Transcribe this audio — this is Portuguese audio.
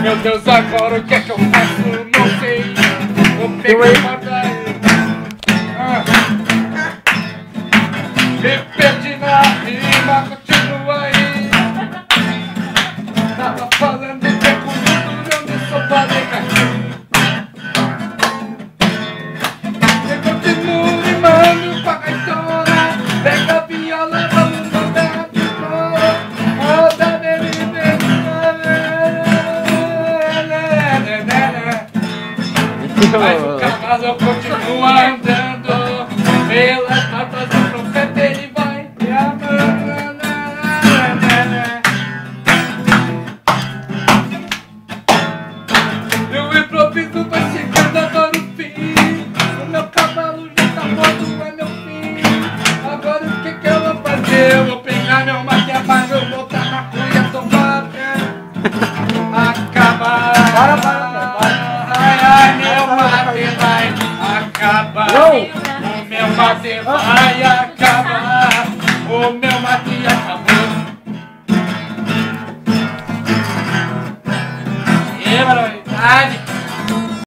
Meu Deus, agora o que é que eu faço? Não sei. Vou pegar uma daí. Me perdi na rima, continua aí. Tava falando de tempo durando e só falei cachorro. Eu continuo rimando com a gaitona. Pega a viola, vamos mandar de novo. Roda nele, mas o cavalo continua andando pelas matas do profeta, ele vai e o improviso vai chegando agora o fim. O meu cavalo já tá morto, é meu fim. Agora o que que eu vou fazer? Eu vou pegar meu mate abaixo, eu vou botar na cuia, tomar acabar. Ai, ai, meu mate vai acabar. O meu mate vai acabar. O meu mate